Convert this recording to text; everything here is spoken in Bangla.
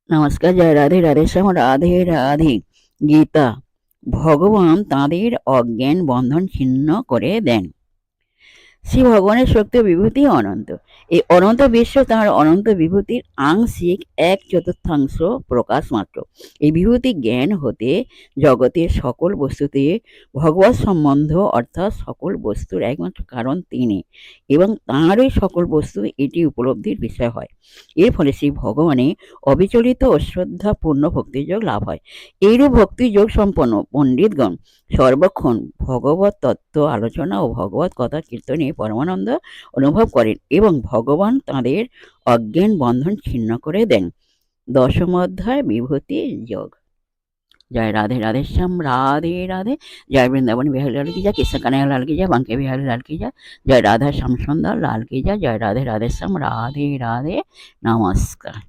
নমস্কার, জয় রাধে রাধেশ্যাম, রাধে রাধে। গীতা। ভগবান তাঁদের অজ্ঞান বন্ধন ছিন্ন করে দেন। শ্রী ভগবানের শক্তি ও বিভূতি অনন্ত। এই অনন্ত বিশ্ব তাঁর অনন্ত বিভূতির আংশিক 1/4 প্রকাশ মাত্র। এই বিভূতি জ্ঞান হতে জগতের সকল বস্তুতে ভগবৎ সম্বন্ধ অর্থাৎ সকল বস্তুর একমাত্র কারণ তিনি, এবং তাঁরই সকল বস্তু এটি উপলব্ধির বিষয় হয়। এর ফলে শ্রী ভগবানে অবিচলিত ও শ্রদ্ধাপূর্ণ ভক্তিযোগ লাভ হয়। এইরূপ ভক্তিযোগ সম্পন্ন পণ্ডিতগণ সর্বক্ষণ ভগবত তত্ত্ব আলোচনা ও ভগবত কথা কীর্তনে পরমানন্দ অনুভব করেন এবং ভগবান তাঁদের অজ্ঞান বন্ধন ছিন্ন করে দেন। 10ম অধ্যায় বিভূতি যোগ। জয় রাধে রাধেশ্যাম, রাধে রাধে। জয় বৃন্দাবন বিহারী লাল কি যায়, কৃষ্ণ কানাইয়া লাল কি যায়, বাঙ্কে বিহারী লাল কি যায়, জয় রাধা শ্যাম সুন্দর লাল কি যায়, জয় রাধে রাধেশ্যাম, রাধে রাধে। নমস্কার।